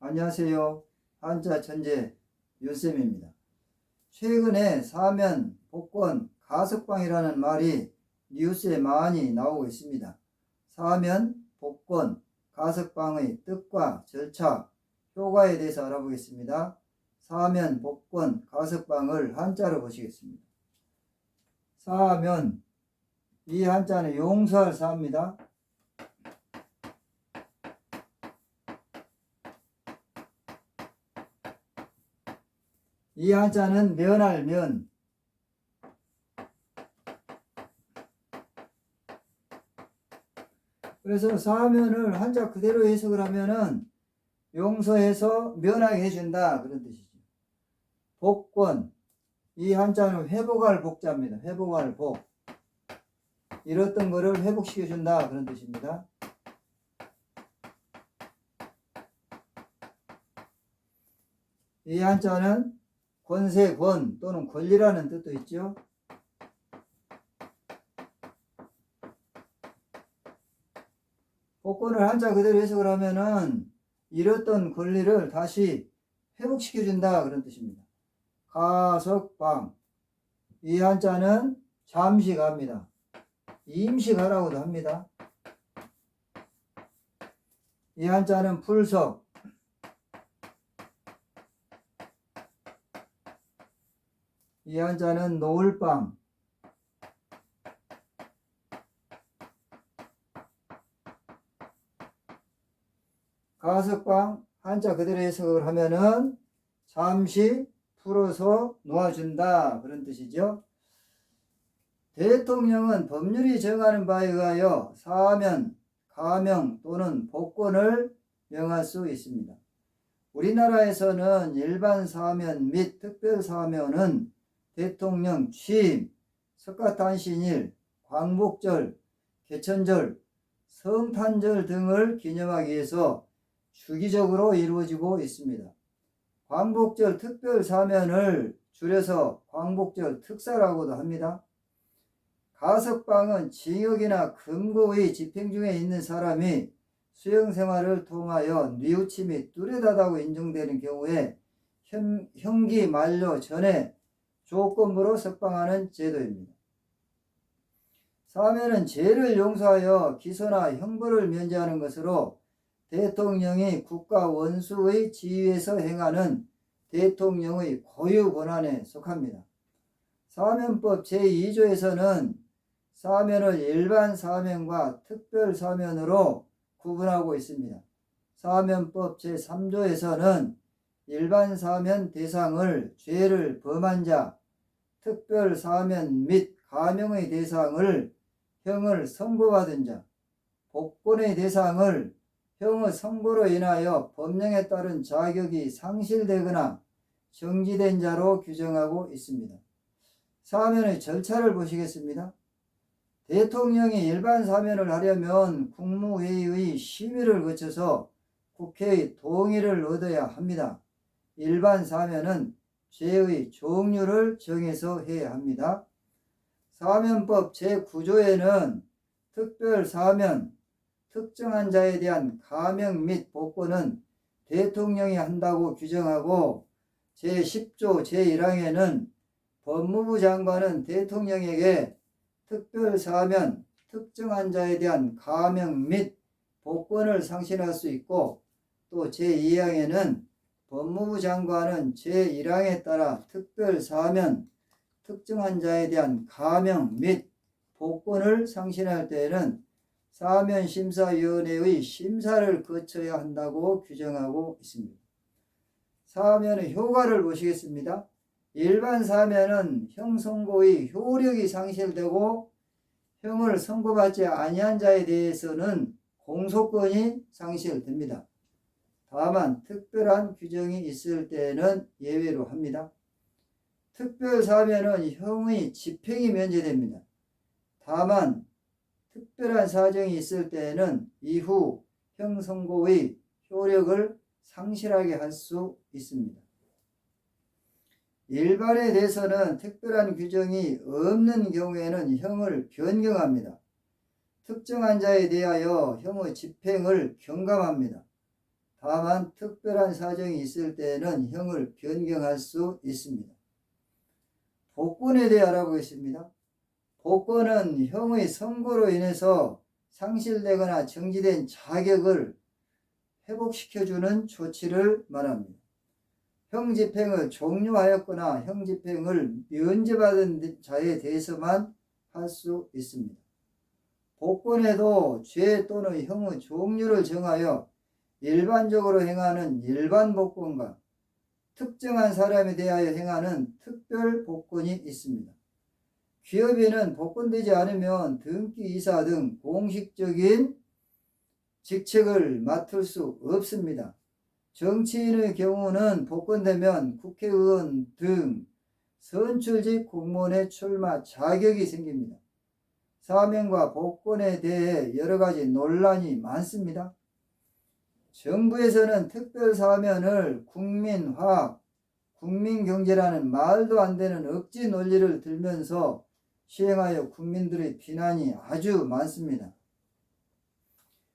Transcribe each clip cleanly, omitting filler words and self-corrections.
안녕하세요. 한자 천재 윤쌤입니다. 최근에 사면, 복권, 가석방이라는 말이 뉴스에 많이 나오고 있습니다. 사면, 복권, 가석방의 뜻과 절차, 효과에 대해서 알아보겠습니다. 사면, 복권, 가석방을 한자로 보시겠습니다. 사면, 이 한자는 용서할 사입니다. 이 한자는 면할 면, 그래서 사면을 한자 그대로 해석을 하면은 용서해서 면하게 해준다 그런 뜻이죠. 복권, 이 한자는 회복할 복자입니다. 회복할 복, 잃었던 거를 회복시켜준다 그런 뜻입니다. 이 한자는 권세, 권 또는 권리라는 뜻도 있죠. 복권을 한자 그대로 해석을 하면은 잃었던 권리를 다시 회복시켜준다 그런 뜻입니다. 가석방, 이 한자는 잠시 갑니다. 임시가라고도 합니다. 이 한자는 풀석, 이 한자는 노을방, 가석방 한자 그대로 해석을 하면은 잠시 풀어서 놓아준다 그런 뜻이죠. 대통령은 법률이 정하는 바에 의하여 사면, 가명 또는 복권을 명할 수 있습니다. 우리나라에서는 일반 사면 및 특별 사면은 대통령 취임, 석가탄신일, 광복절, 개천절, 성탄절 등을 기념하기 위해서 주기적으로 이루어지고 있습니다. 광복절 특별 사면을 줄여서 광복절 특사라고도 합니다. 가석방은 징역이나 금고의 집행 중에 있는 사람이 수용생활을 통하여 뉘우침이 뚜렷하다고 인정되는 경우에 형기 만료 전에 조건부로 석방하는 제도입니다. 사면은 죄를 용서하여 기소나 형벌을 면제하는 것으로 대통령이 국가 원수의 지위에서 행하는 대통령의 고유 권한에 속합니다. 사면법 제2조에서는 사면을 일반 사면과 특별 사면으로 구분하고 있습니다. 사면법 제3조에서는 일반 사면 대상을 죄를 범한 자, 특별 사면 및 가명의 대상을 형을 선고받은 자, 복권의 대상을 형의 선고로 인하여 법령에 따른 자격이 상실되거나 정지된 자로 규정하고 있습니다. 사면의 절차를 보시겠습니다. 대통령이 일반 사면을 하려면 국무회의의 심의를 거쳐서 국회의 동의를 얻어야 합니다. 일반 사면은 죄의 종류를 정해서 해야 합니다. 사면법 제9조에는 특별 사면, 특정한 자에 대한 가명 및 복권은 대통령이 한다고 규정하고 제10조 제1항에는 법무부 장관은 대통령에게 특별 사면, 특정한 자에 대한 가명 및 복권을 상신할 수 있고 또 제2항에는 법무부 장관은 제1항에 따라 특별 사면, 특정한 자에 대한 가명 및 복권을 상신할 때에는 사면심사위원회의 심사를 거쳐야 한다고 규정하고 있습니다. 사면의 효과를 보시겠습니다. 일반 사면은 형 선고의 효력이 상실되고 형을 선고받지 아니한 자에 대해서는 공소권이 상실됩니다. 다만 특별한 규정이 있을 때는 예외로 합니다. 특별 사면은 형의 집행이 면제됩니다. 다만 특별한 사정이 있을 때에는 이후 형 선고의 효력을 상실하게 할 수 있습니다. 일반에 대해서는 특별한 규정이 없는 경우에는 형을 변경합니다. 특정한 자에 대하여 형의 집행을 경감합니다. 다만 특별한 사정이 있을 때에는 형을 변경할 수 있습니다. 복권에 대해 알아보겠습니다. 복권은 형의 선고로 인해서 상실되거나 정지된 자격을 회복시켜주는 조치를 말합니다. 형집행을 종료하였거나 형집행을 면제받은 자에 대해서만 할 수 있습니다. 복권에도 죄 또는 형의 종류를 정하여 일반적으로 행하는 일반 복권과 특정한 사람에 대하여 행하는 특별 복권이 있습니다. 기업인은 복권되지 않으면 등기이사 등 공식적인 직책을 맡을 수 없습니다. 정치인의 경우는 복권되면 국회의원 등 선출직 공무원의 출마 자격이 생깁니다. 사명과 복권에 대해 여러 가지 논란이 많습니다. 정부에서는 특별 사면을 국민화학, 국민경제라는 말도 안 되는 억지 논리를 들면서 시행하여 국민들의 비난이 아주 많습니다.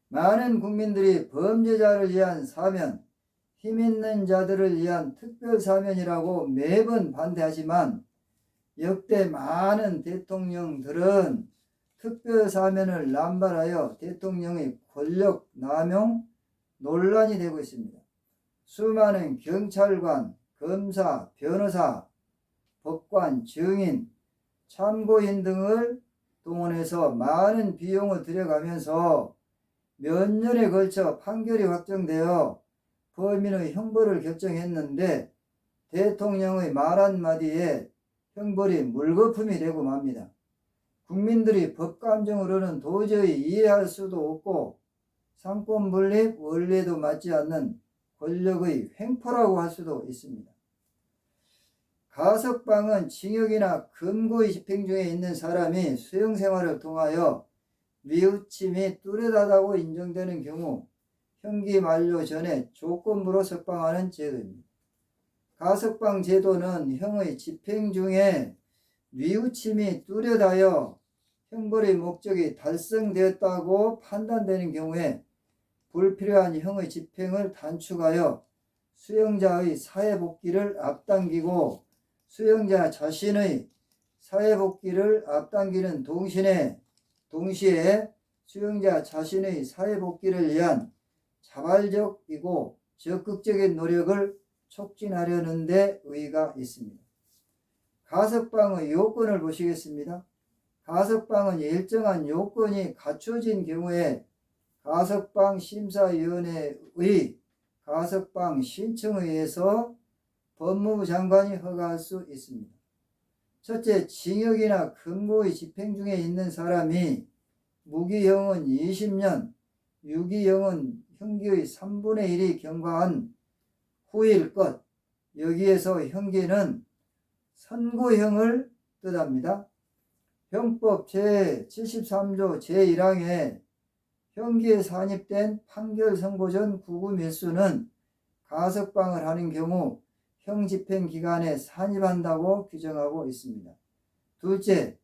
많은 국민들이 범죄자를 위한 사면, 힘있는 자들을 위한 특별 사면이라고 매번 반대하지만 역대 많은 대통령들은 특별 사면을 남발하여 대통령의 권력 남용 논란이 되고 있습니다. 수많은 경찰관, 검사, 변호사, 법관, 증인, 참고인 등을 동원해서 많은 비용을 들여가면서 몇 년에 걸쳐 판결이 확정되어 범인의 형벌을 결정했는데 대통령의 말 한마디에 형벌이 물거품이 되고 맙니다. 국민들이 법감정으로는 도저히 이해할 수도 없고 상권 분립 원리에도 맞지 않는 권력의 횡포라고 할 수도 있습니다. 가석방은 징역이나 금고의 집행 중에 있는 사람이 수용생활을 통하여 뉘우침이 뚜렷하다고 인정되는 경우 형기 만료 전에 조건부로 석방하는 제도입니다. 가석방 제도는 형의 집행 중에 뉘우침이 뚜렷하여 형벌의 목적이 달성되었다고 판단되는 경우에 불필요한 형의 집행을 단축하여 수용자의 사회복귀를 앞당기고 수용자 자신의 사회복귀를 앞당기는 동시에 수용자 자신의 사회복귀를 위한 자발적이고 적극적인 노력을 촉진하려는 데 의의가 있습니다. 가석방의 요건을 보시겠습니다. 가석방은 일정한 요건이 갖춰진 경우에 가석방 심사위원회의 가석방 신청에 의해서 법무부 장관이 허가할 수 있습니다. 첫째, 징역이나 금고의 집행 중에 있는 사람이 무기형은 20년, 유기형은 형기의 3분의 1이 경과한 후일 것. 여기에서 형기는 선고형을 뜻합니다. 형법 제73조 제1항에 형기에 산입된 판결 선고 전 구금일수는 가석방을 하는 경우 형 집행 기간에 산입한다고 규정하고 있습니다. 둘째,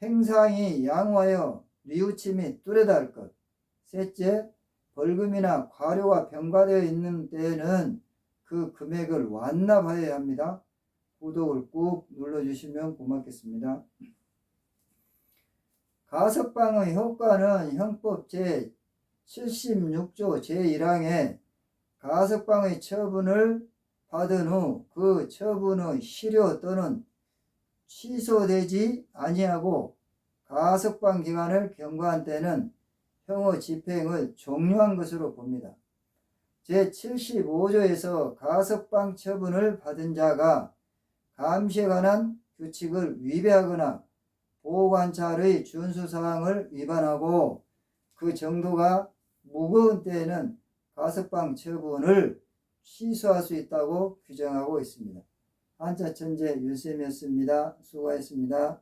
행상이 양호하여 뉘우침이 뚜렷할 것. 셋째, 벌금이나 과료가 병과되어 있는 때에는 그 금액을 완납하여야 합니다. 구독을 꾹 눌러주시면 고맙겠습니다. 가석방의 효과는 형법 제76조 제1항에 가석방의 처분을 받은 후 그 처분의 실효 또는 취소되지 아니하고 가석방 기간을 경과한 때는 형의 집행을 종료한 것으로 봅니다. 제75조에서 가석방 처분을 받은 자가 감시에 관한 규칙을 위배하거나 보호관찰의 준수사항을 위반하고 그 정도가 무거운 때에는 가석방 처분을 취소할 수 있다고 규정하고 있습니다. 한자천재 윤쌤이었습니다. 수고하셨습니다.